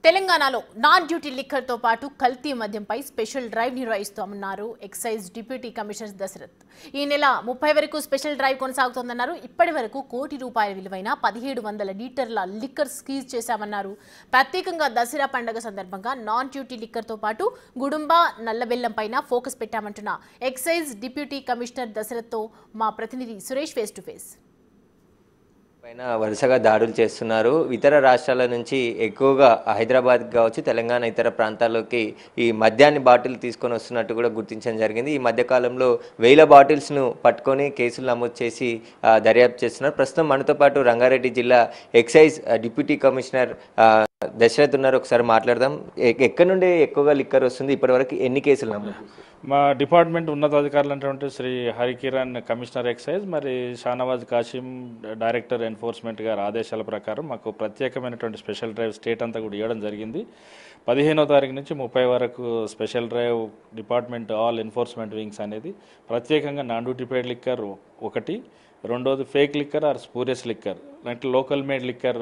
తెలంగాణలో non duty liquor తో పాటు కల్తీ మద్యంపై స్పెషల్ డ్రైవ్ నిర్వహిస్తామన్నారు ఎక్సైజ్ డిప్యూటీ కమిషనర్ దశరథ్. ఈ నెల 30 వరకు స్పెషల్ డ్రైవ్ కొనసాగుతోందన్నారు. ఇప్పటి వరకు ₹1 కోటి విలువైన 1700 లీటర్ల లిక్కర్ సీజ్ చేశామన్నారు. ప్రత్యేకంగా దసరా పండుగ సందర్భంగా నాన్ డ్యూటీ లిక్కర్ తో పాటు గుడుంబ నల్లబెల్లం పైన ఫోకస్ పెట్టామంటున్న ఎక్సైజ్ డిప్యూటీ కమిషనర్ దశరథ్ తో మా ప్రతినిధి సురేష్ ఫేస్ టు ఫేస్. పైన వరుసగా దాడులు చేస్తున్నారు. ఇతర రాష్ట్రాల నుంచి ఎక్కువగా హైదరాబాద్ కావచ్చు, తెలంగాణ ఇతర ప్రాంతాల్లోకి ఈ మద్యాన్ని బాటిల్ తీసుకొని వస్తున్నట్టు కూడా గుర్తించడం జరిగింది. ఈ మధ్యకాలంలో 1000 బాటిల్స్ను పట్టుకొని కేసులు నమోదు చేసి దర్యాప్తు చేస్తున్నారు. ప్రస్తుతం మనతో పాటు రంగారెడ్డి జిల్లా ఎక్సైజ్ డిప్యూటీ కమిషనర్ దశరథ్ ఉన్నారు. ఒకసారి మాట్లాడదాం. ఎక్కడి నుండి ఎక్కువగా లిక్కర్ వస్తుంది, ఇప్పటివరకు ఎన్ని కేసులు నమోదు? మా డిపార్ట్మెంట్ ఉన్నతాధికారులు అంటే శ్రీ హరికిరణ్ కమిషనర్ ఎక్సైజ్, మరి షానవాజ్ కాసిం డైరెక్టర్ ఎన్ఫోర్స్మెంట్ గారి ఆదేశాల ప్రకారం మాకు ప్రత్యేకమైనటువంటి స్పెషల్ డ్రైవ్ స్టేట్ అంతా కూడా ఇవ్వడం జరిగింది. 15వ తారీఖు నుంచి 30 వరకు special drive department all enforcement wings అనేది ప్రత్యేకంగా నాన్ డ్యూటీ పెయిడ్ లిక్కర్ ఒకటి, రెండోది fake liquor are spurious liquor అంటే లోకల్ మేడ్ లిక్కర్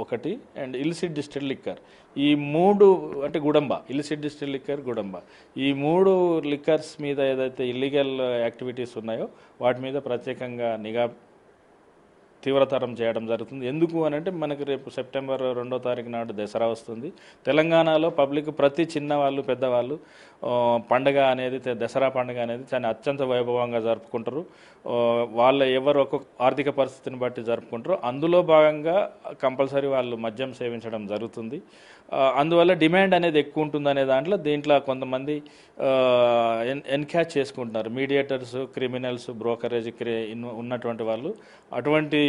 ఒకటి, అండ్ ఇల్సిట్ డిస్టిల్ లిక్కర్. ఈ మూడు అంటే గుడంబ, ఇల్సిట్ డిస్టిల్ లిక్కర్, గుడంబ, ఈ మూడు లిక్కర్స్ మీద ఏదైతే ఇల్లీగల్ యాక్టివిటీస్ ఉన్నాయో వాటి మీద ప్రత్యేకంగా నిఘా తీవ్రతరం చేయడం జరుగుతుంది. ఎందుకు అని అంటే మనకు రేపు సెప్టెంబర్ 2వ తారీఖు నాడు దసరా వస్తుంది. తెలంగాణలో పబ్లిక్ ప్రతి చిన్నవాళ్ళు పెద్దవాళ్ళు పండుగ అనేది, దసరా పండుగ అనేది చాలా అత్యంత వైభవంగా జరుపుకుంటారు. వాళ్ళ ఎవరు ఒక్కొక్క ఆర్థిక పరిస్థితిని బట్టి జరుపుకుంటారు. అందులో భాగంగా కంపల్సరీ వాళ్ళు మద్యం సేవించడం జరుగుతుంది. అందువల్ల డిమాండ్ అనేది ఎక్కువ ఉంటుందనే దీంట్లో కొంతమంది ఎన్క్యాచ్ చేసుకుంటున్నారు. మీడియేటర్స్, క్రిమినల్స్, బ్రోకరేజ్ ఉన్నటువంటి వాళ్ళు అటువంటి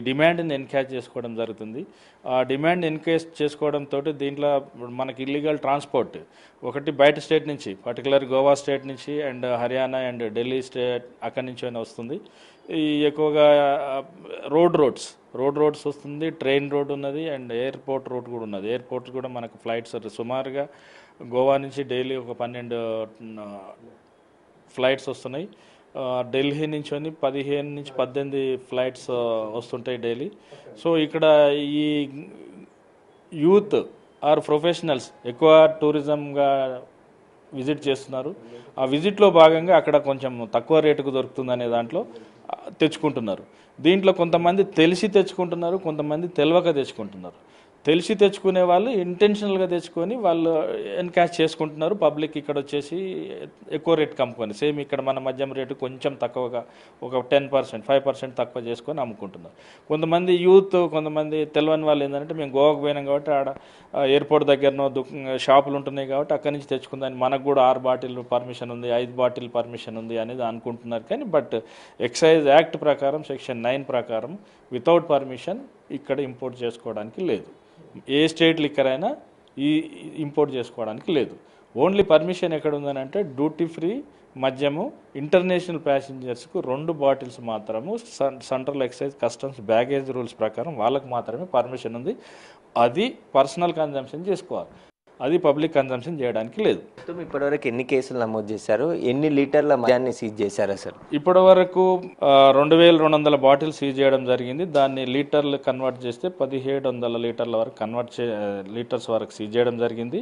డిమాండ్ని ఎన్క్యాచ్ చేసుకోవడం జరుగుతుంది. ఆ డిమాండ్ ఎన్కేజ్ చేసుకోవడంతో దీంట్లో మనకి ఇల్లీగల్ ట్రాన్స్పోర్ట్ ఒకటి బయట స్టేట్ నుంచి, పర్టికులర్ గోవా స్టేట్ నుంచి and Haryana and Delhi state అక్కడి నుంచి వస్తుంది. ఈ ఎక్కువగా రోడ్స్ వస్తుంది, ట్రైన్ రోడ్ ఉన్నది అండ్ ఎయిర్పోర్ట్ రూట్ కూడా ఉన్నది. ఎయిర్పోర్ట్ కూడా మనకు ఫ్లైట్స్ సుమారుగా గోవా నుంచి డైలీ ఒక 12 ఫ్లైట్స్ వస్తున్నాయి. ఢిల్లీ నుంచి 15 నుంచి 18 ఫ్లైట్స్ వస్తుంటాయి డైలీ. సో ఇక్కడ ఈ యూత్ ఆర్ ప్రొఫెషనల్స్ ఎక్కువ టూరిజంగా విజిట్ చేస్తున్నారు. ఆ విజిట్లో భాగంగా అక్కడ కొంచెం తక్కువ రేటుకు దొరుకుతుందనే దాంట్లో తెచ్చుకుంటున్నారు. దీంట్లో కొంతమంది తెలిసి తెచ్చుకుంటున్నారు, కొంతమంది తెలియక తెచ్చుకుంటున్నారు. తెలిసి తెచ్చుకునే వాళ్ళు ఇంటెన్షనల్గా తెచ్చుకొని వాళ్ళు ఎన్కాష్ చేసుకుంటున్నారు. పబ్లిక్ ఇక్కడ వచ్చేసి ఎక్కువ రేట్ కమ్ముకొని, సేమ్ ఇక్కడ మన మద్యం రేటు కొంచెం తక్కువగా ఒక 10%, 5% తక్కువ చేసుకొని అమ్ముకుంటున్నారు. కొంతమంది యూత్, కొంతమంది తెలియని వాళ్ళు ఏంటంటే మేము గోవాకు పోయినాం కాబట్టి ఆడ ఎయిర్పోర్ట్ దగ్గరనో షాపులు ఉంటున్నాయి కాబట్టి అక్కడి నుంచి తెచ్చుకుందని, మనకు కూడా 6 బాటిల్ పర్మిషన్ ఉంది, 5 బాటిల్ పర్మిషన్ ఉంది అనేది అనుకుంటున్నారు. కానీ బట్ ఎక్సైజ్ యాక్ట్ ప్రకారం సెక్షన్ 9 ప్రకారం వితౌట్ పర్మిషన్ ఇక్కడ ఇంపోర్ట్ చేసుకోవడానికి లేదు. ఏ స్టేట్ లిక్కర్ అయినా ఈ ఇంపోర్ట్ చేసుకోవడానికి లేదు. ఓన్లీ పర్మిషన్ ఎక్కడ ఉందని అంటే డ్యూటీ ఫ్రీ మద్యము ఇంటర్నేషనల్ ప్యాసింజర్స్కు 2 బాటిల్స్ మాత్రము central excise customs baggage rules ప్రకారం వాళ్ళకు మాత్రమే పర్మిషన్ ఉంది. అది పర్సనల్ కన్జంప్షన్ చేసుకోవాలి, అది పబ్లిక్ కన్జంప్షన్ చేయడానికి లేదు. ఇప్పటివరకు ఎన్ని కేసులు నమోదు చేశారు, ఎన్ని లీటర్ల మద్యాన్ని సీజ్ చేశారు? అసలు ఇప్పటి వరకు 2200 బాటిల్ సీజ్ చేయడం జరిగింది. దాన్ని లీటర్లు కన్వర్ట్ చేస్తే 1700 లీటర్ల వరకు లీటర్స్ వరకు సీజ్ చేయడం జరిగింది.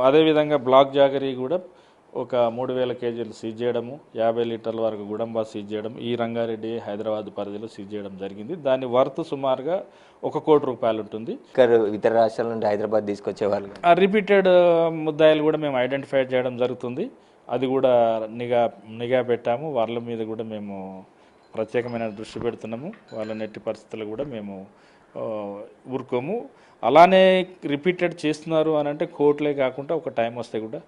అదేవిధంగా బ్లాక్ జాగరీ కూడా ఒక 3000 కేజీలు సీజ్ చేయడము, 50 లీటర్ల వరకు గుడంబా సీజ్ చేయడం ఈ రంగారెడ్డి, హైదరాబాద్ పరిధిలో సీజ్ చేయడం జరిగింది. దాని వర్త్ సుమారుగా ₹1 కోటి ఉంటుంది. ఇతర రాష్ట్రాల నుండి హైదరాబాద్ తీసుకొచ్చే వాళ్ళు ఆ రిపీటెడ్ ముద్దాయిలు కూడా మేము ఐడెంటిఫై చేయడం జరుగుతుంది. అది కూడా నిఘా పెట్టాము. వాళ్ళ మీద కూడా మేము ప్రత్యేకమైన దృష్టి పెడుతున్నాము. వాళ్ళని ఎట్టి పరిస్థితుల్లో కూడా మేము ఊరుకోము. అలానే రిపీటెడ్ చేస్తున్నారు అని అంటే కోర్టులే కాకుండా ఒక టైం వస్తే కూడా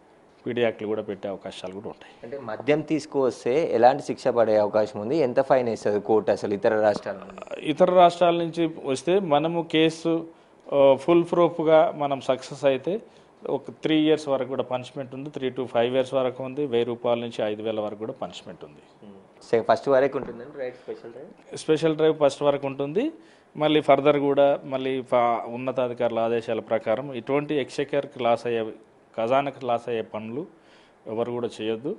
పీడీ యాక్ట్లు కూడా పెట్టే అవకాశాలు కూడా ఉంటాయి. అంటే మద్యం తీసుకువస్తే ఎలాంటి శిక్ష పడే అవకాశం ఉంది? ఎంత ఫైన్ వేస్తుంది కోర్టు అసలు ఇతర రాష్ట్రాల నుంచి వస్తే మనము కేసు ఫుల్ ప్రూఫ్గా మనం సక్సెస్ అయితే ఒక 3 years వరకు కూడా పనిష్మెంట్ ఉంది, 3 to 5 years వరకు ఉంది, ₹1000 నుంచి 5000 వరకు కూడా పనిష్మెంట్ ఉంది. ఫస్ట్ వరకు ఉంటుంది స్పెషల్ డ్రైవ్ ఫస్ట్ వరకు ఉంటుంది. మళ్ళీ ఫర్దర్ కూడా మళ్ళీ ఉన్నతాధికారుల ఆదేశాల ప్రకారం ఇటువంటి ఎక్స్చెకర్కి లాస్ అయ్యే, ఖజానాకి లాస్ అయ్యే పనులు ఎవరు కూడా చేయొద్దు.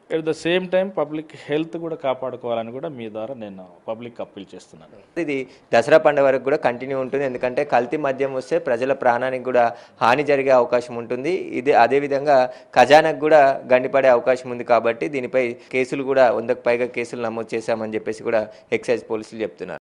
At the same time public health కూడా కాపాడుకోవాలని కూడా మీ ద్వారా నేను పబ్లిక్ అప్పీల్ చేస్తున్నాను. ఇది దసరా పండుగ వరకు కూడా కంటిన్యూ ఉంటుంది. ఎందుకంటే కల్తీ మద్యం వస్తే ప్రజల ప్రాణానికి కూడా హాని జరిగే అవకాశం ఉంటుంది. ఇది అదేవిధంగా ఖజానాకు కూడా గండిపడే అవకాశం ఉంది. కాబట్టి దీనిపై కేసులు కూడా 100కు పైగా కేసులు నమోదు చేశామని చెప్పేసి కూడా ఎక్సైజ్ పోలీసులు చెప్తున్నారు.